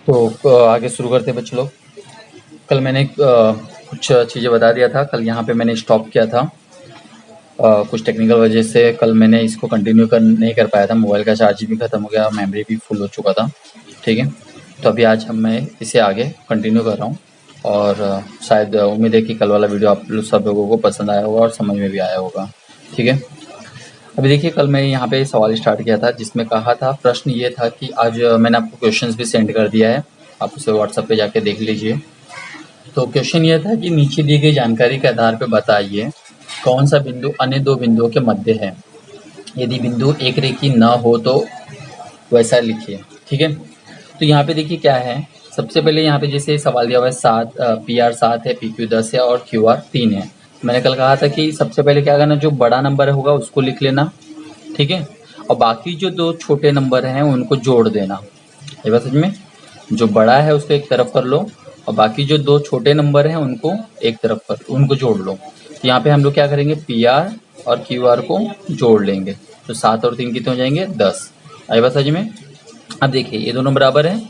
तो आगे शुरू करते हैं बच्चे लोग। कल मैंने कुछ चीज़ें बता दिया था। कल यहाँ पे मैंने स्टॉप किया था कुछ टेक्निकल वजह से। कल मैंने इसको कंटिन्यू नहीं कर पाया था। मोबाइल का चार्ज भी ख़त्म हो गया, मेमोरी भी फुल हो चुका था। ठीक है, तो अभी आज मैं इसे आगे कंटिन्यू कर रहा हूँ और शायद उम्मीद है कि कल वाला वीडियो आप सब लोगों को पसंद आया होगा और समझ में भी आया होगा। ठीक है, अभी देखिए, कल मैं यहाँ पे सवाल स्टार्ट किया था जिसमें कहा था, प्रश्न ये था कि आज मैंने आपको क्वेश्चंस भी सेंड कर दिया है, आप उसे व्हाट्सएप पे जाके देख लीजिए। तो क्वेश्चन ये था कि नीचे दी गई जानकारी के आधार पर बताइए कौन सा बिंदु अन्य दो बिंदुओं के मध्य है। यदि बिंदु एक रेखी न हो तो वैसा लिखिए। ठीक है, तो यहाँ पे देखिए क्या है। सबसे पहले यहाँ पे जैसे सवाल दिया हुआ है 7 PR 7 है, PQ 10 है और QR 3 है। मैंने कल कहा था कि सबसे पहले क्या करना, जो बड़ा नंबर होगा उसको लिख लेना। ठीक है, और बाकी जो दो छोटे नंबर हैं उनको जोड़ देना। ये बात समझ में, जो बड़ा है उसको एक तरफ कर लो और बाकी जो दो छोटे नंबर हैं उनको एक तरफ कर, उनको जोड़ लो। तो यहाँ पे हम लोग क्या करेंगे, PR और QR को जोड़ लेंगे। तो 7 और 3 कितने हो जाएंगे, 10। आई बात समझ में। अब देखिए ये दोनों बराबर है,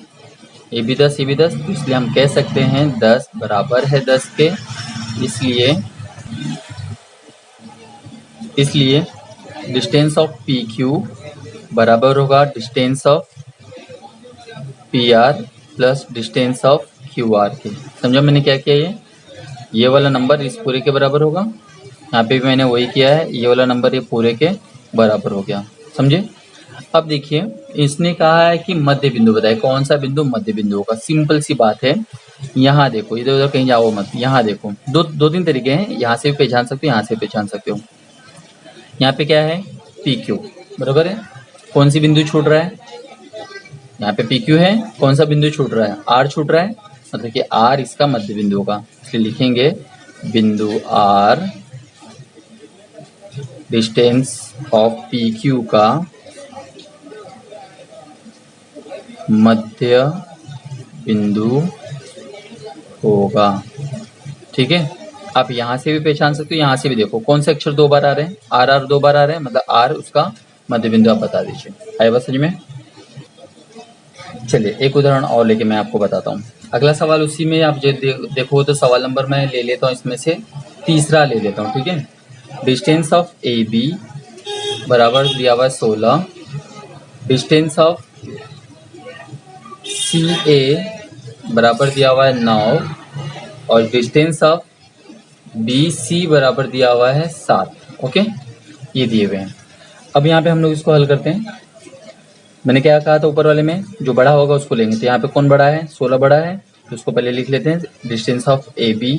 ये भी 10 ये भी 10, तो इसलिए हम कह सकते हैं 10 बराबर है 10 के। इसलिए डिस्टेंस ऑफ PQ बराबर होगा distance of PR plus distance of QR के। समझो मैंने क्या किया, ये वाला नंबर इस पूरे के बराबर होगा। यहाँ पे भी मैंने वही किया है, ये वाला नंबर ये पूरे के बराबर हो गया। समझे। अब देखिए इसने कहा है कि मध्य बिंदु बताए, कौन सा बिंदु मध्य बिंदु होगा। सिंपल सी बात है, यहाँ देखो, इधर उधर कहीं जाओ मत। यहाँ देखो दो तीन तरीके हैं, यहाँ से भी पहचान सकते हो, यहाँ से पहचान सकते हो। यहाँ पे क्या है, PQ बराबर है, कौन सी बिंदु छूट रहा है, यहाँ पे PQ है, कौन सा बिंदु छूट रहा है, R छूट रहा है, मतलब कि R इसका मध्य बिंदु होगा। इसलिए लिखेंगे बिंदु R डिस्टेंस ऑफ PQ का मध्य बिंदु होगा। ठीक है, आप यहाँ से भी पहचान सकते हो, यहाँ से भी देखो कौन से अक्षर दो बार आ रहे हैं, R 2 बार आ रहे हैं, मतलब R उसका मध्य बिंदु आप बता दीजिए। आया बात समझ में। चलिए एक उदाहरण और लेके मैं आपको बताता हूँ। अगला सवाल उसी में आप देखो तो सवाल नंबर मैं ले लेता हूँ, इसमें से तीसरा ले लेता हूँ। ठीक है, डिस्टेंस ऑफ AB बराबर दिया हुआ है 16, डिस्टेंस ऑफ CA बराबर दिया हुआ है 9 और डिस्टेंस ऑफ BC बराबर दिया हुआ है 7। ओके, ये दिए हुए हैं। अब यहाँ पे हम लोग इसको हल करते हैं। मैंने क्या कहा था, ऊपर वाले में जो बड़ा होगा उसको लेंगे। तो यहाँ पे कौन बड़ा है, 16 बड़ा है, तो उसको पहले लिख लेते हैं। डिस्टेंस ऑफ AB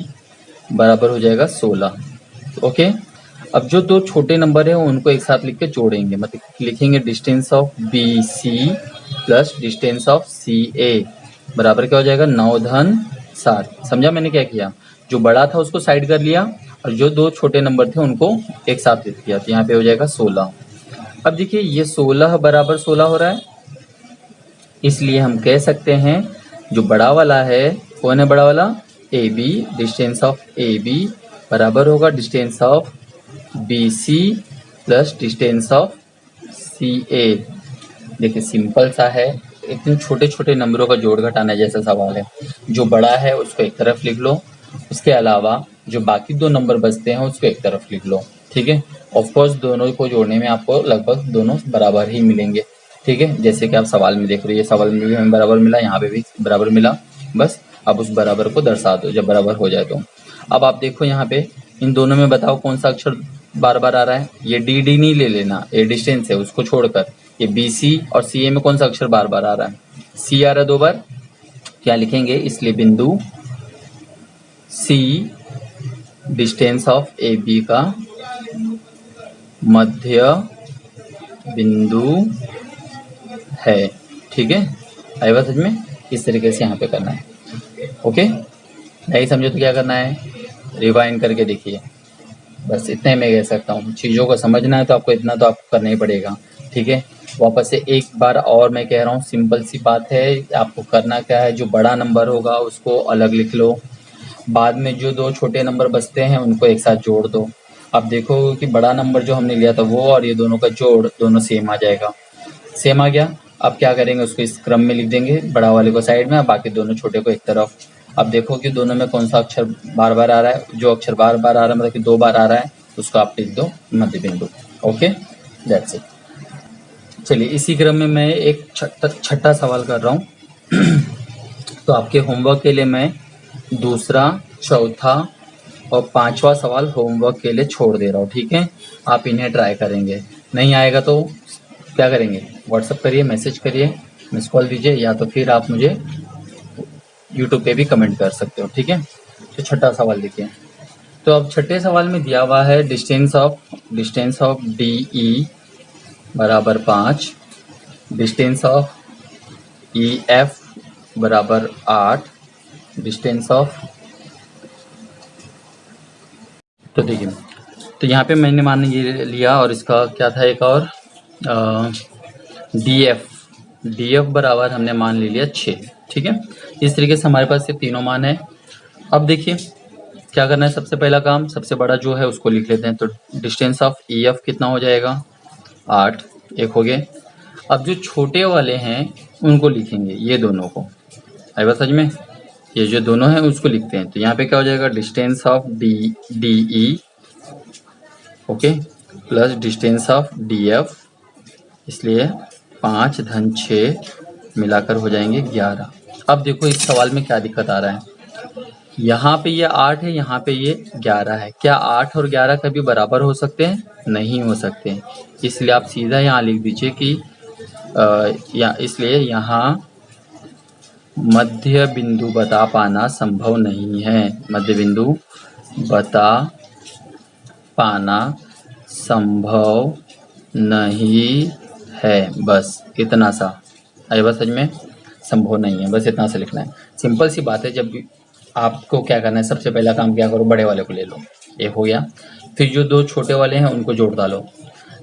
बराबर हो जाएगा 16। ओके, अब जो दो छोटे नंबर है उनको एक साथ लिख के जोड़ेंगे, मतलब लिखेंगे distance of BC plus distance of CA बराबर क्या हो जाएगा, 9 धन 7। समझा मैंने क्या किया, जो बड़ा था उसको साइड कर लिया और जो दो छोटे नंबर थे उनको एक साथ लिख दिया। तो यहाँ पे हो जाएगा 16। अब देखिए ये 16 बराबर 16 हो रहा है, इसलिए हम कह सकते हैं जो बड़ा वाला है, कौन है बड़ा वाला, AB। डिस्टेंस ऑफ AB बराबर होगा distance of BC plus distance of CA। देखिए सिंपल सा है, इतने छोटे छोटे नंबरों का जोड़ घटाना जैसा सवाल है। जो बड़ा है उसको एक तरफ लिख लो, उसके अलावा जो बाकी दो नंबर बचते हैं उसको एक तरफ लिख लो। ठीक है, ऑफ कोर्स दोनों को जोड़ने में आपको लगभग दोनों बराबर ही मिलेंगे। ठीक है, जैसे कि आप सवाल में देख रहे हैं, सवाल में भी हमें बराबर मिला, यहाँ पे भी बराबर मिला। बस अब उस बराबर को दर्शा दो जब बराबर हो जाए तो। अब आप देखो यहाँ पे इन दोनों में बताओ कौन सा अक्षर बार बार आ रहा है। ये DD नहीं ले लेना, ये डिस्टेंस है उसको छोड़कर। ये BC और CA में कौन सा अक्षर बार बार आ रहा है, C आ रहा है 2 बार। क्या लिखेंगे, इसलिए बिंदु C डिस्टेंस ऑफ AB का मध्य बिंदु है। ठीक है, आई बात समझ में। इस तरीके से यहाँ पे करना है। ओके, नहीं समझे तो क्या करना है, रिवाइंड करके देखिए। बस इतना ही मैं कह सकता हूँ। चीज़ों को समझना है तो आपको इतना तो आपको करना ही पड़ेगा। ठीक है, वापस से एक बार और मैं कह रहा हूँ, सिंपल सी बात है। आपको करना क्या है, जो बड़ा नंबर होगा उसको अलग लिख लो, बाद में जो दो छोटे नंबर बचते हैं उनको एक साथ जोड़ दो। आप देखो कि बड़ा नंबर जो हमने लिया था वो और ये दोनों का जोड़ दोनों सेम आ जाएगा। सेम आ गया अब क्या करेंगे, उसको इस क्रम में लिख देंगे, बड़ा वाले को साइड में, बाकी दोनों छोटे को एक तरफ। अब देखो कि दोनों में कौन सा अक्षर बार बार आ रहा है, जो अक्षर बार बार आ रहा है मतलब कि 2 बार आ रहा है, उसको आप लिख दो मध्य बिंदु। Okay, that's it. चलिए इसी क्रम में मैं एक छठा सवाल कर रहा हूँ। तो आपके होमवर्क के लिए मैं दूसरा, चौथा और 5वां सवाल होमवर्क के लिए छोड़ दे रहा हूँ, ठीक है। आप इन्हें ट्राई करेंगे, नहीं आएगा तो क्या करेंगे, व्हाट्सअप करिए, मैसेज करिए, मिस कॉल दीजिए, या तो फिर आप मुझे यूट्यूब पे भी कमेंट कर सकते हो, ठीक है। तो छठा सवाल देखिए। तो अब छठे सवाल में दिया हुआ है डिस्टेंस ऑफ डी ई बराबर 5, डिस्टेंस ऑफ ई एफ बराबर 8, डिस्टेंस ऑफ, तो देखिए, तो यहाँ पे मैंने मान ये लिया और इसका क्या था एक और डी एफ बराबर हमने मान ले लिया 6, ठीक है। इस तरीके से हमारे पास ये तीनों मान है। अब देखिए क्या करना है, सबसे पहला काम, सबसे बड़ा जो है उसको लिख लेते हैं। तो डिस्टेंस ऑफ ई एफ कितना हो जाएगा, 8, एक हो गए। अब जो छोटे वाले हैं उनको लिखेंगे, ये दोनों को, आई बात समझ में, ये जो दोनों हैं उसको लिखते हैं। तो यहाँ पे क्या हो जाएगा, distance of D E, okay, plus distance of D F, इसलिए 5 धन 6 मिलाकर हो जाएंगे 11। अब देखो इस सवाल में क्या दिक्कत आ रहा है, यहाँ पे ये 8 है, यहाँ पे ये 11 है। क्या 8 और 11 कभी बराबर हो सकते हैं, नहीं हो सकते। इसलिए आप सीधा यहाँ लिख दीजिए कि इसलिए यहाँ मध्य बिंदु बता पाना संभव नहीं है, मध्य बिंदु बता पाना संभव नहीं है, बस इतना सा, आई बस समझ में, संभव नहीं है, बस इतना सा लिखना है। सिंपल सी बात है। जब भी आपको क्या करना है, सबसे पहला काम क्या करो, बड़े वाले को ले लो, एक हो गया। फिर जो दो छोटे वाले हैं उनको जोड़ डालो।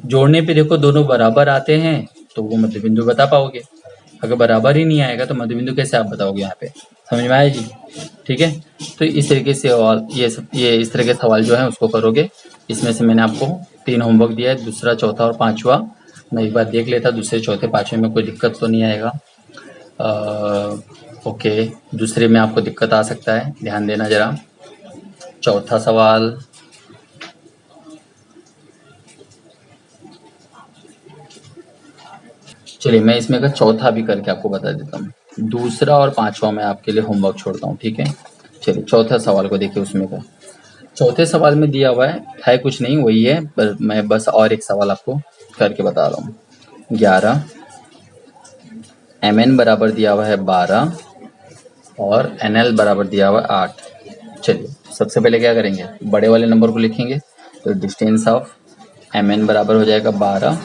जोड़ने पे देखो दोनों बराबर आते हैं तो वो मध्य बिंदु बता पाओगे। अगर बराबर ही नहीं आएगा तो मध्य बिंदु कैसे आप बताओगे, यहाँ पे समझ में आया जी, ठीक है। तो इस तरीके से और ये इस तरह के सवाल जो है उसको करोगे। इसमें से मैंने आपको 3 होमवर्क दिया है, दूसरा, चौथा और 5वां। मैं एक बार देख लेता, दूसरे, चौथे, 5वें में कोई दिक्कत तो नहीं आएगा। ओके, दूसरे में आपको दिक्कत आ सकता है, ध्यान देना जरा। चौथा सवाल, चलिए मैं इसमें का चौथा भी करके आपको बता देता हूँ। दूसरा और 5वां मैं आपके लिए होमवर्क छोड़ता हूँ, ठीक है। चलिए चौथा सवाल को देखिए। उसमें का चौथे सवाल में दिया हुआ है कुछ नहीं, वही है, पर मैं बस और एक सवाल आपको करके बता रहा हूँ। 11 mn बराबर दिया हुआ है 12 और nl बराबर दिया हुआ है 8। चलिए सबसे पहले क्या करेंगे, बड़े वाले नंबर को लिखेंगे। तो डिस्टेंस ऑफ mn बराबर हो जाएगा 12।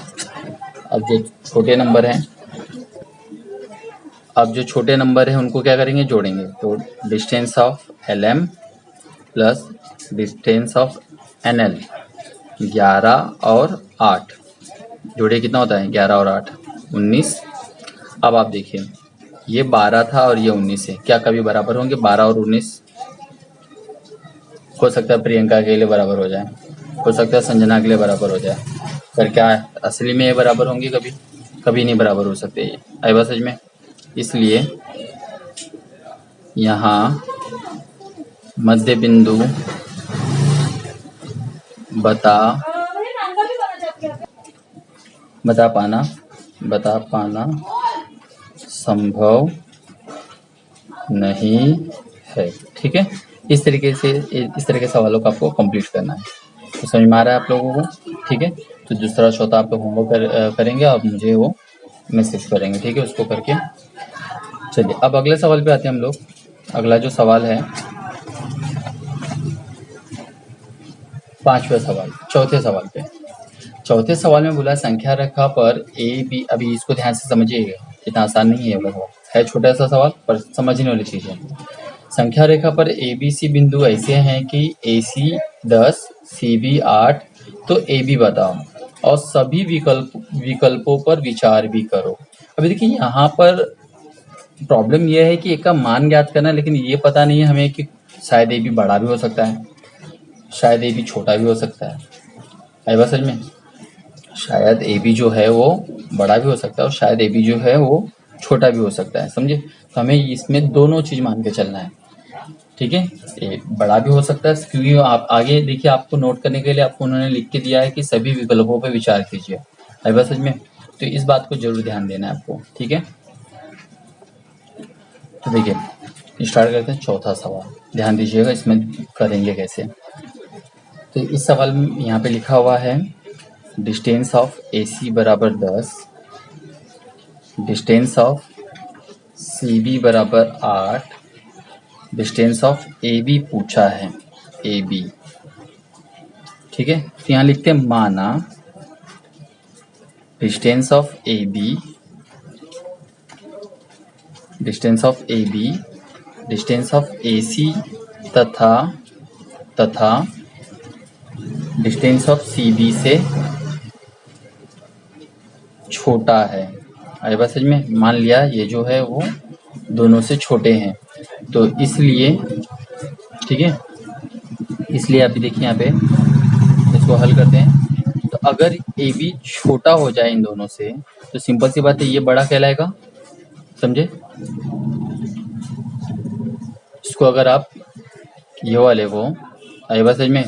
अब जो छोटे नंबर है उनको क्या करेंगे, जोड़ेंगे। तो distance of lm plus distance of nl, 11 और 8 जोड़े कितना होता है, 11 और 8 19। अब आप देखिए ये 12 था और ये 19 है, क्या कभी बराबर होंगे 12 और 19? हो सकता है प्रियंका के लिए बराबर हो जाए, हो सकता है संजना के लिए बराबर हो जाए, पर क्या असली में ये बराबर होंगे, कभी नहीं बराबर हो सकते ये, आई बात समझ में। इसलिए यहाँ मध्य बिंदु बता पाना संभव नहीं है, ठीक है। इस तरीके के सवालों को आपको कंप्लीट करना है। तो समझ में आ रहा है आप लोगों को, ठीक है। तो दूसरा, चौथा आप लोग होमवर्क करेंगे और मुझे वो मैसेज करेंगे, ठीक है, उसको करके। चलिए अब अगले सवाल पे आते हैं हम लोग। अगला जो सवाल है 5वां सवाल, चौथे सवाल पे। चौथे सवाल में बोला संख्या रेखा पर ए बी, अभी इसको ध्यान से समझिएगा, इतना आसान नहीं है छोटा सा सवाल पर समझने वाली चीज है। संख्या रेखा पर ए बी सी बिंदु ऐसे हैं कि ए सी 10, सी बी 8, तो ए बी बताओ और सभी विकल्पों पर विचार भी करो। अभी देखिए यहाँ पर प्रॉब्लम यह है कि एक का मान ज्ञात करना है, लेकिन ये पता नहीं है हमें कि शायद ए बी बड़ा भी हो सकता है, शायद ए बी छोटा भी हो सकता है, आई बात समझ में। शायद ए बी जो है वो बड़ा भी हो सकता है और शायद ए बी जो है वो छोटा भी हो सकता है, समझे। तो हमें इसमें दोनों चीज मान के चलना है, ठीक है। ये बड़ा भी हो सकता है क्योंकि आप आगे देखिए, आपको नोट करने के लिए आपको उन्होंने लिख के दिया है कि सभी विकल्पों पर विचार कीजिए, है बस समझ में। तो इस बात को जरूर ध्यान देना है आपको, ठीक है। तो देखिए स्टार्ट करते हैं चौथा सवाल, ध्यान दीजिएगा इसमें करेंगे कैसे। तो इस सवाल में यहाँ पे लिखा हुआ है डिस्टेंस ऑफ ए सी बराबर 10, डिस्टेंस ऑफ सी बी बराबर 8, डिस्टेंस ऑफ ए बी पूछा है, ए बी, ठीक है। तो यहाँ लिखते हैं माना distance of A B, distance of A B, distance of A C तथा डिस्टेंस ऑफ सी बी से छोटा है। अरे बस समझ में, मान लिया ये जो है वो दोनों से छोटे हैं, तो इसलिए, ठीक है, इसलिए अभी देखिए यहाँ पे इसको हल करते हैं। तो अगर ए बी छोटा हो जाए इन दोनों से तो सिंपल सी बात है ये बड़ा कहलाएगा, समझे। इसको अगर आप ये वाले को, अरे बस समझ में,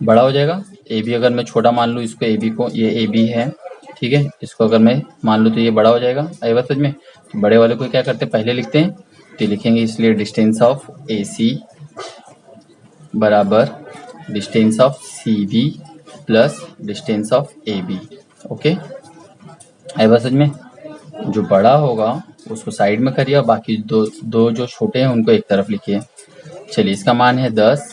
बड़ा हो जाएगा। ए बी अगर मैं छोटा मान लूँ इसको, ए बी को, ये ए बी है, ठीक है, इसको अगर मैं मान लूँ तो ये बड़ा हो जाएगा, अरे बस समझ में। तो बड़े वाले को क्या करते हैं, पहले लिखते हैं, तो लिखेंगे इसलिए डिस्टेंस ऑफ ए सी बराबर distance of C B plus distance of A B, okay. अरे बस समझ में, जो बड़ा होगा उसको साइड में करिए और बाकी दो जो छोटे हैं उनको एक तरफ लिखिए। चलिए इसका मान है 10,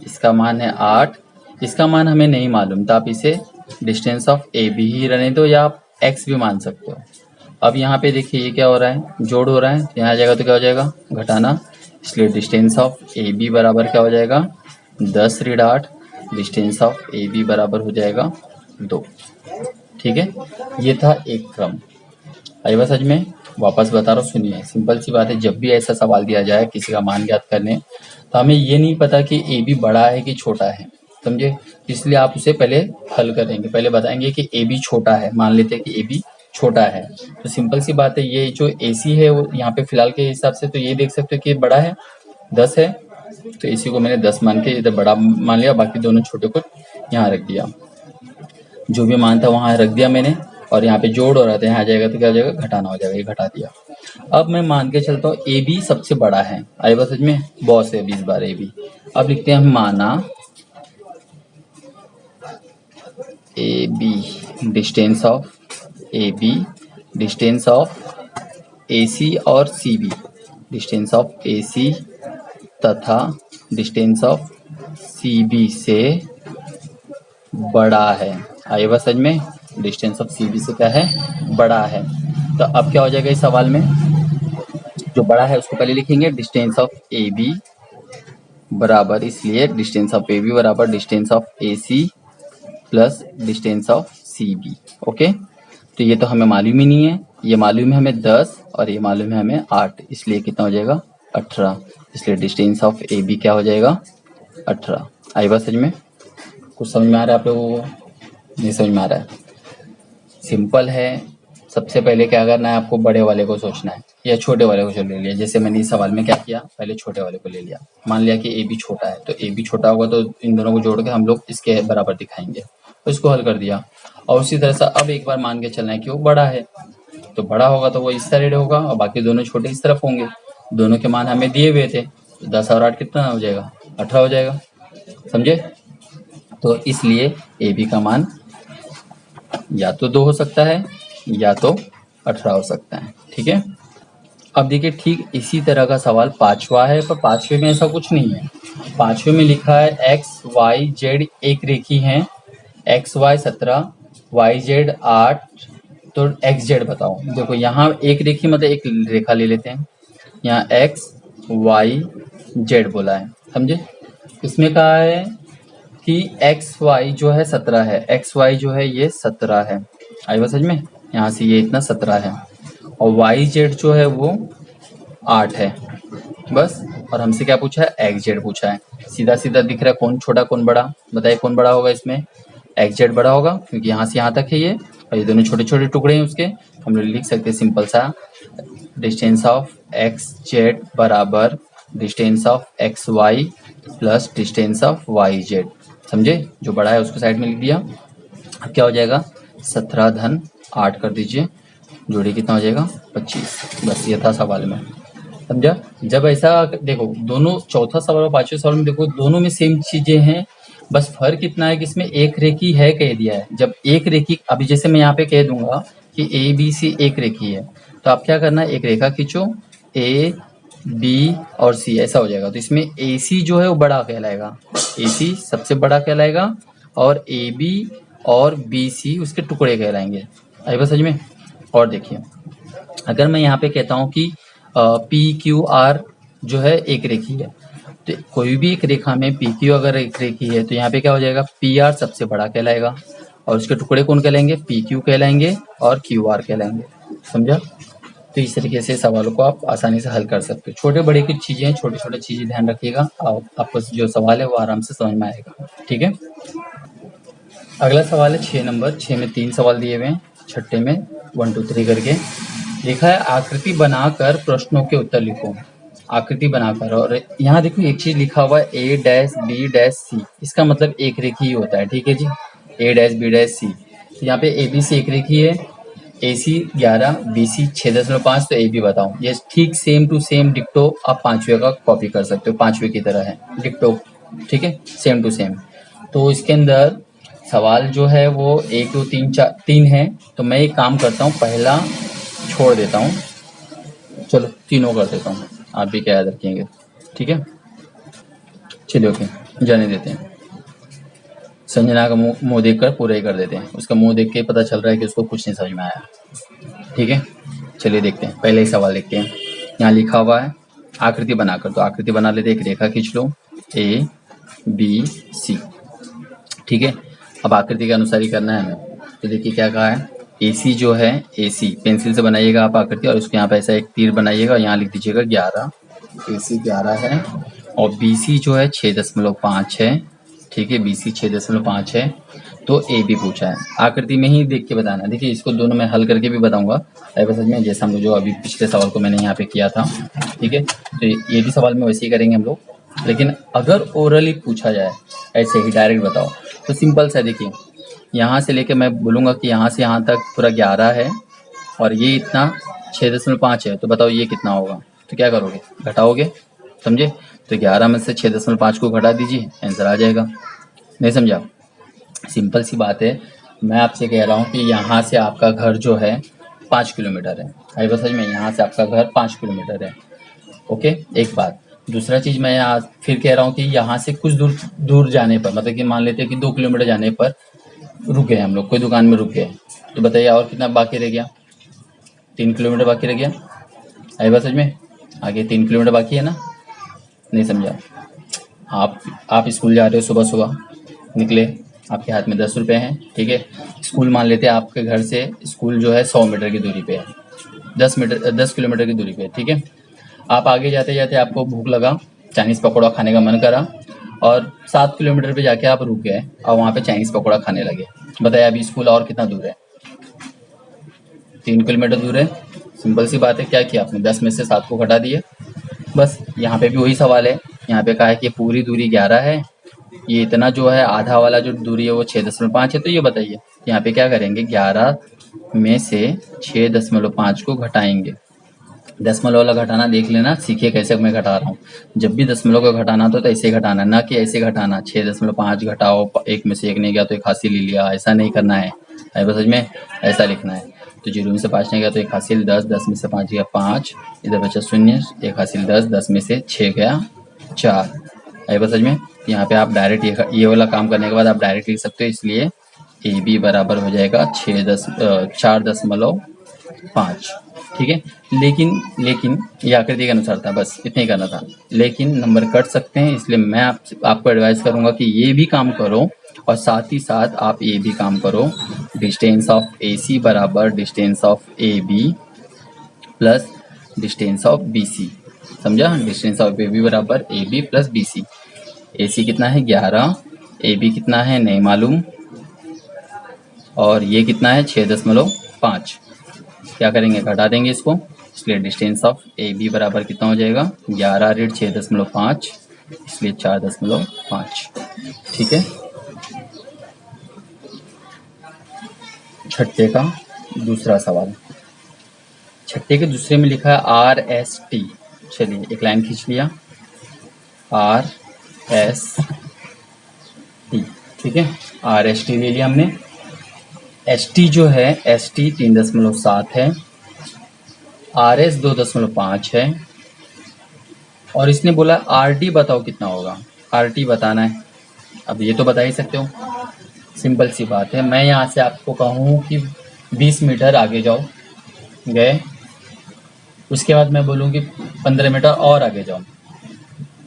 इसका मान है 8, इसका मान हमें नहीं मालूम तो आप इसे डिस्टेंस ऑफ ए बी ही रहने दो या आप एक्स भी मान सकते हो। अब यहाँ पे देखिए ये क्या हो रहा है, जोड़ हो रहा है, यहाँ आ जाएगा तो क्या हो जाएगा, घटाना। इसलिए डिस्टेंस ऑफ ए बी बराबर क्या हो जाएगा, 10 ऋण 8, डिस्टेंस ऑफ ए बी बराबर हो जाएगा 2, ठीक है। ये था एक क्रम। आई बात समझ में, वापस बता रहा हूँ, सुनिए, सिंपल सी बात है, जब भी ऐसा सवाल दिया जाए किसी का मान ज्ञात करने, तो हमें ये नहीं पता कि ए बी बड़ा है कि छोटा है, समझे। इसलिए आप उसे पहले हल करेंगे, पहले बताएंगे कि ए बी छोटा है, मान लेते हैं कि ए बी छोटा है, तो सिंपल सी बात है, ये जो ए सी है वो यहाँ पे फिलहाल के हिसाब से तो ये देख सकते हो कि बड़ा है, 10 है, तो इसी को मैंने 10 मान के इधर बड़ा मान लिया, बाकी दोनों छोटे को यहाँ रख दिया, जो भी मान था वहां रख दिया मैंने, और यहाँ पे जोड़ हो रहा था, यहाँ आ जाएगा तो क्या हो जाएगा, घटाना हो जाएगा, ये घटा दिया। अब मैं मान के चलता हूँ ए बी सबसे बड़ा है, आई बात समझ में, बॉस है 20 बार ए बी। अब लिखते हैं माना A B distance of A B, distance of A C और C B, distance of A C तथा डिस्टेंस ऑफ सी बी से बड़ा है, आई बात समझ में, डिस्टेंस ऑफ सी बी से क्या है, बड़ा है। तो अब क्या हो जाएगा इस सवाल में, जो बड़ा है उसको पहले लिखेंगे, डिस्टेंस ऑफ ए बी बराबर, इसलिए डिस्टेंस ऑफ ए बी बराबर distance of A C plus distance of C B, okay. तो ये तो हमें मालूम ही नहीं है, ये मालूम है हमें 10 और ये मालूम है हमें 8, इसलिए कितना हो जाएगा, 18, इसलिए डिस्टेंस ऑफ ए बी क्या हो जाएगा, 18। आई बात समझ में, कुछ समझ में आ रहा है आप लोगों को, नहीं समझ में आ रहा है, सिंपल है। सबसे पहले क्या करना है, आपको बड़े वाले को सोचना है या छोटे वाले को ले लिया। जैसे मैंने इस सवाल में क्या किया, पहले छोटे वाले को ले लिया, मान लिया कि ए बी छोटा है, तो ए बी छोटा होगा तो इन दोनों को जोड़ के हम लोग इसके बराबर दिखाएंगे, तो इसको हल कर दिया। और उसी तरह से अब एक बार मान के चलना है कि वो बड़ा है, तो बड़ा होगा तो वो इस साइड होगा और बाकी दोनों छोटे इस तरफ होंगे। दोनों के मान हमें दिए हुए थे, 10 और 8 कितना हो जाएगा, 18 हो जाएगा, समझे। तो इसलिए ए बी का मान या तो 2 हो सकता है या तो 18 हो सकता है, ठीक है। अब देखिए ठीक इसी तरह का सवाल 5वां है, पर 5वें में ऐसा कुछ नहीं है। 5वें में लिखा है एक्स वाई जेड एक रेखी है, एक्स वाई 17, वाई जेड 8, तो एक्स जेड बताओ। देखो यहाँ एक रेखी मतलब एक रेखा ले लेते हैं, यहाँ एक्स वाई जेड बोला है, समझे। इसमें कहा है कि एक्स वाई जो है 17 है, एक्स वाई जो है ये 17 है, आई बात समझ में, यहाँ से ये इतना 17 है, और वाई जेड जो है वो 8 है बस। और हमसे क्या पूछा है, एक्स जेड पूछा है। सीधा सीधा दिख रहा है कौन छोटा कौन बड़ा, बताइए कौन बड़ा होगा इसमें, एक्स जेड बड़ा होगा क्योंकि यहाँ से यहाँ तक है ये, और ये दोनों छोटे छोटे टुकड़े हैं उसके। हम लोग लिख सकते हैं सिंपल सा, डिस्टेंस ऑफ एक्स जेड बराबर distance of X Y plus distance of Y Z. समझे, जो बड़ा है उसको साइड में लिख दिया। अब क्या हो जाएगा, 17 धन 8 कर दीजिए, जोड़ी कितना हो जाएगा 25। बस ये था सवाल में, समझा। जब ऐसा देखो दोनों चौथा सवाल और पांचवें सवाल में देखो दोनों में सेम चीजें हैं, बस फर्क इतना है कि इसमें एक रेखी है कह दिया है। जब एक रेखी, अभी जैसे मैं यहाँ पे कह दूंगा कि ए बी सी एक रेखी है, तो आप क्या करना है, एक रेखा खींचो, ए बी और सी, ऐसा हो जाएगा। तो इसमें ए सी जो है वो बड़ा कहलाएगा, ए सी सबसे बड़ा कहलाएगा, और ए बी और बी सी उसके टुकड़े कहलाएंगे। आई बात समझ में। और देखिए, अगर मैं यहाँ पे कहता हूँ कि पी क्यू आर जो है एक रेखी है, तो कोई भी एक रेखा में पी क्यू अगर एक रेखी है तो यहाँ पे क्या हो जाएगा, पी आर सबसे बड़ा कहलाएगा, और उसके टुकड़े कौन कहलाएंगे, पी क्यू कहलाएंगे और क्यू आर कहलाएंगे। समझा। तो इस तरीके से सवालों को आप आसानी से हल कर सकते हो। छोटे बड़े कुछ चीजें हैं, छोटी छोटी चीजें ध्यान रखिएगा, आपको जो सवाल है वो आराम से समझ में आएगा। ठीक है। अगला सवाल है 6 नंबर। 6 में 3 सवाल दिए हुए हैं, छठे में 1 2 3 करके लिखा है, आकृति बनाकर प्रश्नों के उत्तर लिखो। आकृति बनाकर, और यहाँ देखो एक चीज लिखा हुआ है ए डैश बी डैश सी, इसका मतलब एक रेखी ही होता है। ठीक है जी, ए डैश बी डैश सी। तो यहाँ पे ए बी सी एक रेखी है, ए सी 11 बी सी 6.5, तो ए बी बताओ। ये ठीक सेम टू सेम डिक्टो आप पांचवे का कॉपी कर सकते हो, पांचवे की तरह है डिक्टो। ठीक है, सेम टू सेम। तो इसके अंदर सवाल जो है वो 1 2 3 4 3 है, तो मैं एक काम करता हूँ, पहला छोड़ देता हूँ, चलो तीनों कर देता हूँ, आप भी क्या याद रखेंगे। ठीक है, चलिए ओके, जाने देते हैं। संजना का मुंह देखकर पूरा ही कर देते हैं, उसका मुंह देख के पता चल रहा है कि उसको कुछ नहीं समझ में आया। ठीक है, चलिए देखते हैं, पहले ही सवाल देखते हैं। यहाँ लिखा हुआ है आकृति बनाकर, तो आकृति बना लेते, एक रेखा खींच लो, ए बी सी। ठीक है, अब आकृति के अनुसार ही करना है हमें। तो देखिए क्या कहा है, ए सी जो है, ए सी पेंसिल से बनाइएगा आप आकृति, और उसके यहाँ पे ऐसा एक तीर बनाइएगा, यहाँ लिख दीजिएगा 11, ए सी 11 है, और बी सी जो है 6.5 है। ठीक है, बी सी 6.5 है। तो ए बी पूछा है, आकृति में ही देख के बताना। देखिए इसको दोनों मैं हल करके भी बताऊंगा समझ में, जैसा हम लोग जो अभी पिछले सवाल को मैंने यहाँ पे किया था। ठीक है, तो ये भी सवाल में वैसे ही करेंगे हम लोग, लेकिन अगर ओरली पूछा जाए ऐसे ही डायरेक्ट बताओ तो सिंपल सा, देखिए यहाँ से लेके मैं बोलूँगा कि यहाँ से यहाँ तक पूरा 11 है, और ये इतना 6.5 है, तो बताओ ये कितना होगा। तो क्या करोगे, घटाओगे। समझे, तो 11 में से 6.5 को घटा दीजिए, आंसर आ जाएगा। नहीं समझा, सिंपल सी बात है। मैं आपसे कह रहा हूँ कि यहाँ से आपका घर जो है 5 किलोमीटर है, आई बस में, यहाँ से आपका घर 5 किलोमीटर है। ओके, एक बात। दूसरा चीज मैं यहाँ फिर कह रहा हूँ कि यहाँ से कुछ दूर जाने पर, मतलब कि मान लेते हैं कि 2 किलोमीटर जाने पर रुक गए हम लोग, कोई दुकान में रुक गए, तो बताइए और कितना बाकी रह गया, 3 किलोमीटर बाकी रह गया। आई बात समझ में, आगे 3 किलोमीटर बाकी है ना। नहीं समझा, आप स्कूल जा रहे हो, सुबह सुबह निकले, आपके हाथ में 10 रुपये हैं। ठीक है, स्कूल मान लेते हैं आपके घर से स्कूल जो है 100 मीटर की दूरी पे है, 10 किलोमीटर की दूरी पे। ठीक है, आप आगे जाते जाते आपको भूख लगा, चाइनीज पकौड़ा खाने का मन करा, और 7 किलोमीटर पे जाके आप रुक गए और वहाँ पे चाइनीज पकौड़ा खाने लगे। बताइए अभी स्कूल और कितना दूर है, 3 किलोमीटर दूर है। सिंपल सी बात है, क्या किया आपने, 10 में से 7 को घटा दिए। बस यहाँ पे भी वही सवाल है, यहाँ पे कहा है कि पूरी दूरी 11 है, ये इतना जो है आधा वाला जो दूरी है वो 6.5 है। तो ये बताइए यहाँ पे क्या करेंगे, 11 में से 6.5 को घटाएंगे। दशमलव वाला घटाना देख लेना, सीखिए कैसे मैं घटा रहा हूँ। जब भी दशमलव को घटाना तो ऐसे घटाना, ना कि ऐसे घटाना 6.5 घटाओ, एक में से एक नहीं गया तो एक हासिल ले लिया, ऐसा नहीं करना है। बस समझ में, ऐसा लिखना है। तो 0 में से 5 नहीं गया तो एक हासिल 10, 10 में से 5 गया 5, इधर बचा 0, एक हासिल 10, 10 में से 6 गया 4। बस समझ में, यहाँ पे आप डायरेक्ट ये वाला काम करने के बाद आप डायरेक्ट लिख सकते हो, इसलिए ए बी बराबर हो जाएगा 4.5। ठीक है, लेकिन ये आकृति के अनुसार था, बस इतना ही करना था, लेकिन नंबर कट सकते हैं, इसलिए मैं आपको एडवाइस करूंगा कि ये भी काम करो और साथ ही साथ आप ये भी काम करो। डिस्टेंस ऑफ ए सी बराबर distance of A B plus distance of B C. समझा, डिस्टेंस ऑफ ए बी बराबर A B plus B C. A C कितना है 11, ए बी कितना है नहीं मालूम, और ये कितना है 6.5। क्या करेंगे, घटा देंगे इसको, इसलिए डिस्टेंस ऑफ ए बी बराबर कितना हो जाएगा 11-6.5, इसलिए 4.5। ठीक है। छठे का दूसरा सवाल, छठे के दूसरे में लिखा है आर एस टी। चलिए एक लाइन खींच लिया, आर एस टी। ठीक है, आर एस टी ले लिया हमने। एस टी जो है, एस टी 3.7 है, आर एस 2.5 है, और इसने बोला आर टी बताओ कितना होगा। आर टी बताना है, अब ये तो बता ही सकते हो, सिंपल सी बात है। मैं यहाँ से आपको कहूँ कि 20 मीटर आगे जाओ, गए, उसके बाद मैं बोलूँ कि 15 मीटर और आगे जाओ,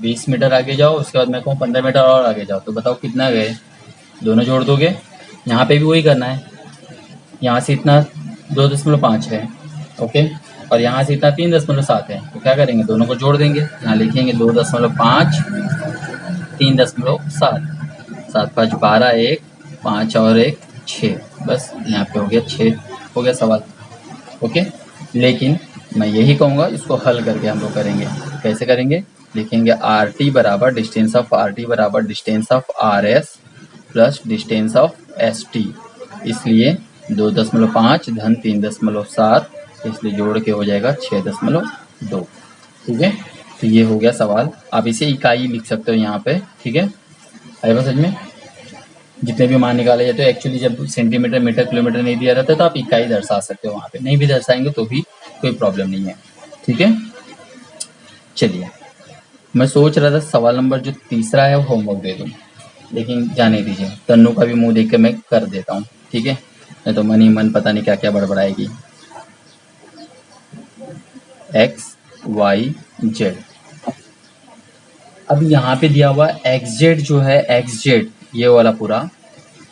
20 मीटर आगे जाओ, उसके बाद मैं कहूँ 15 मीटर और आगे जाओ, तो बताओ कितना गए, दोनों जोड़ दोगे। यहाँ पे भी वही करना है, यहाँ से इतना 2.5 है, ओके, और यहाँ से इतना 3.7 है, तो क्या करेंगे, दोनों को जोड़ देंगे। यहाँ लिखेंगे 2.5 3.7, 7 5 12, 1 5 और 1 6, बस यहाँ पे हो गया 6, हो गया सवाल। ओके, लेकिन मैं यही कहूँगा इसको हल करके हम लोग करेंगे। कैसे करेंगे, लिखेंगे आर टी बराबर डिस्टेंस ऑफ आर टी बराबर distance of R S plus distance of S T, इसलिए 2.5 धन 3.7, इसलिए जोड़ के हो जाएगा 6.2। ठीक है, तो ये हो गया सवाल। आप इसे इकाई लिख सकते हो यहाँ पे। ठीक है, आए बस समझ में, जितने भी मान निकाले जाते हैं, एक्चुअली जब सेंटीमीटर मीटर किलोमीटर नहीं दिया रहता तो आप इकाई दर्शा सकते हो, वहाँ पे नहीं भी दर्शाएंगे तो भी कोई प्रॉब्लम नहीं है। ठीक है, चलिए मैं सोच रहा था सवाल नंबर जो तीसरा है वो होमवर्क दे दूँ, लेकिन जाने दीजिए, तन्नू का भी मुंह देख के मैं कर देता हूँ। ठीक है, नहीं तो मन ही मन पता नहीं क्या क्या बड़बड़ाएगी। एक्स वाई जेड, अब यहाँ पे दिया हुआ एक्स जेड जो है, एक्स जेड ये वाला पूरा,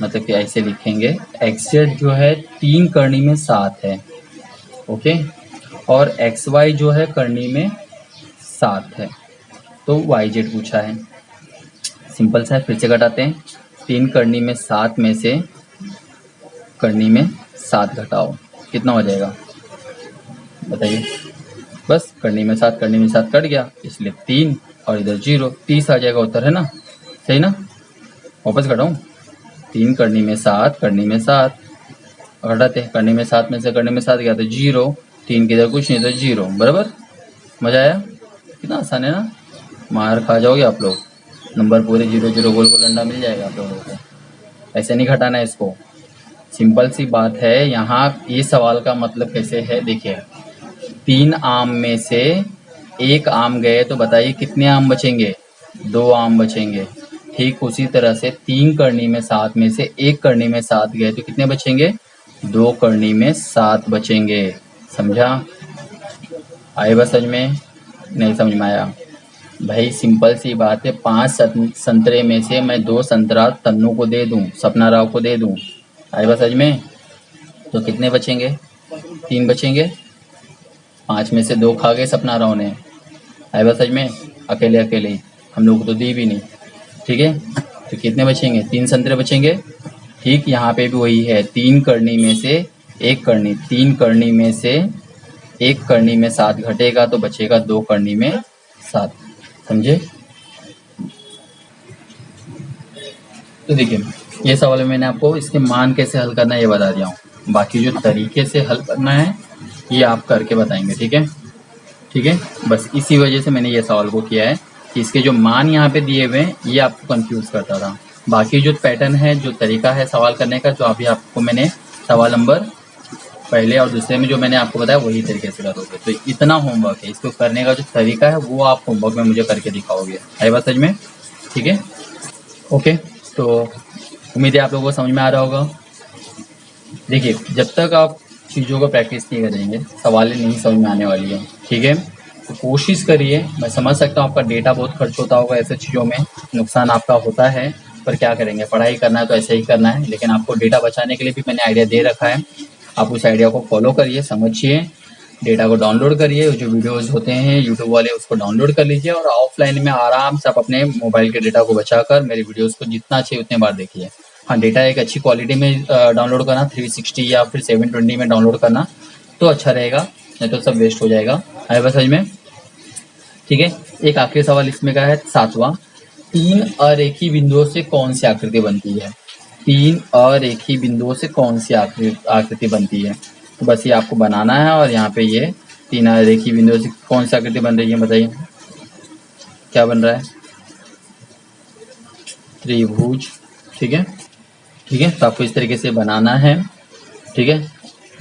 मतलब कि ऐसे लिखेंगे, एक्स जेड जो है 3 करनी में 7 है, ओके, और एक्स वाई जो है करनी में 7 है, तो वाई जेड पूछा है। सिंपल सा है, फिर से घटाते हैं, 3 करनी में 7 में से करनी में 7 घटाओ, कितना हो जाएगा बताइए। बस करनी में 7 करनी में 7 कट गया, इसलिए 3 और इधर 0, 30 आ जाएगा उत्तर, है ना, सही ना। वापस घटाऊं, 3 करनी में 7 करनी में 7 घटाते, करनी में 7 में से करनी में 7 गया तो 0, 3 की इधर कुछ नहीं तो 0, बराबर। मजा आया, कितना आसान है ना, मार खा जाओगे आप लोग, नंबर पूरे 0 0 गोल गोल अंडा मिल जाएगा आप लोगों को। ऐसे नहीं घटाना है इसको, सिंपल सी बात है। यहाँ ये सवाल का मतलब कैसे है, देखिए 3 आम में से 1 आम गए तो बताइए कितने आम बचेंगे, 2 आम बचेंगे। ठीक उसी तरह से 3 करनी में 7 में से 1 करनी में 7 गए तो कितने बचेंगे, 2 करनी में 7 बचेंगे। समझा, आए बस समझ में, नहीं समझ में आया भाई, सिंपल सी बात है। 5 संतरे में से मैं 2 संतरा तन्नू को दे दूं, सपना राव को दे दूं, आए बस समझ में, तो कितने बचेंगे, 3 बचेंगे। 5 में से 2 खा गए सपना राव ने, आए बस समझ में, अकेले अकेले ही, हम लोग को तो दी भी नहीं। ठीक है, तो कितने बचेंगे, 3 संतरे बचेंगे। ठीक यहाँ पे भी वही है, 3 करनी में से 1 करनी, 3 करनी में से 1 करनी में 7 घटेगा तो बचेगा 2 करनी में 7, समझे। तो देखिए ये सवाल मैंने आपको इसके मान कैसे हल करना है ये बता दिया हूँ, बाकी जो तरीके से हल करना है ये आप करके बताएंगे। ठीक है, ठीक है, बस इसी वजह से मैंने ये सवाल को किया है कि इसके जो मान यहाँ पे दिए हुए हैं ये आपको कंफ्यूज करता था। बाकी जो पैटर्न है, जो तरीका है सवाल करने का, जो अभी आपको मैंने सवाल नंबर पहले और दूसरे में जो मैंने आपको बताया वही तरीके से करोगे। तो इतना होमवर्क है, इसको करने का जो तरीका है वो आप होमवर्क में मुझे करके दिखाओगे, आई बात समझ में। ठीक है, ओके, तो उम्मीद है आप लोगों को समझ में आ रहा होगा। देखिए जब तक आप चीज़ों को प्रैक्टिस नहीं करेंगे सवाल नहीं समझ में आने वाली है। ठीक है, तो कोशिश करिए, मैं समझ सकता हूँ आपका डेटा बहुत खर्च होता होगा, ऐसे चीज़ों में नुकसान आपका होता है, पर क्या करेंगे, पढ़ाई करना है तो ऐसे ही करना है। लेकिन आपको डेटा बचाने के लिए भी मैंने आइडिया दे रखा है, आप उस आइडिया को फॉलो करिए, समझिए, डेटा को डाउनलोड करिए, जो वीडियोज़ होते हैं यूट्यूब वाले उसको डाउनलोड कर लीजिए, और ऑफलाइन में आराम से आप अपने मोबाइल के डेटा को बचाकर मेरे वीडियोज़ को जितना चाहिए उतने बार देखिए। हाँ, डेटा एक अच्छी क्वालिटी में डाउनलोड करना, 360 या फिर 720 में डाउनलोड करना तो अच्छा रहेगा, नहीं तो सब वेस्ट हो जाएगा। आए बस समझ में? ठीक है, एक आखिरी सवाल इसमें का है 7वां, 3 अरेखीय बिंदुओं से कौन सी आकृति बनती है? 3 अरेखीय बिंदुओं से कौन सी आकृति बनती है? तो बस ये आपको बनाना है और यहाँ पे ये 3 अरेखीय बिंदुओं से कौन सी आकृति बन रही है बताइए, क्या बन रहा है? त्रिभुज। ठीक है, ठीक है, तो आपको इस तरीके से बनाना है। ठीक है,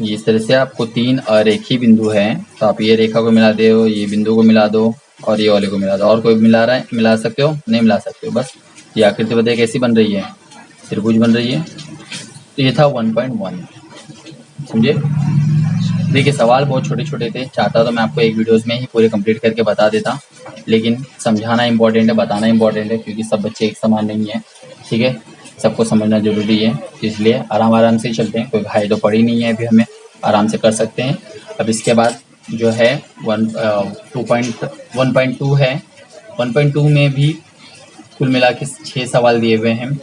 ये इस तरह से आपको 3 अरेखीय बिंदु हैं, तो आप ये रेखा को मिला दो, ये बिंदु को मिला दो और ये वाले को मिला दो। और कोई मिला रहा है, मिला सकते हो, नहीं मिला सकते हो, बस ये आकृति बताइए कैसी बन रही है, त्रिभुज बन रही है। तो ये था 1.1, समझे? देखिए सवाल बहुत छोटे छोटे थे, चाहता तो मैं आपको एक वीडियोस में ही पूरे कंप्लीट करके बता देता, लेकिन समझाना इंपॉर्टेंट है, बताना इंपॉर्टेंट है, क्योंकि सब बच्चे एक समान नहीं है। ठीक है, सबको समझना जरूरी है, इसलिए आराम आराम से चलते हैं, कोई घाई तो पड़ी नहीं है, अभी हमें आराम से कर सकते हैं। अब इसके बाद जो है 1.2 है, 1.2 में भी कुल मिला के 6 सवाल दिए हुए हैं।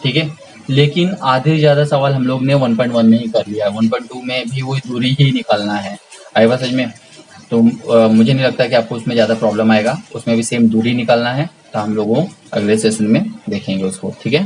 ठीक है, लेकिन आधे से ज़्यादा सवाल हम लोग ने 1.1 में ही कर लिया है, 1.2 में भी वही दूरी ही निकालना है। आए बात समझ में? तो मुझे नहीं लगता कि आपको उसमें ज़्यादा प्रॉब्लम आएगा, उसमें भी सेम दूरी निकालना है, तो हम लोगों अगले सेशन में देखेंगे उसको। ठीक है।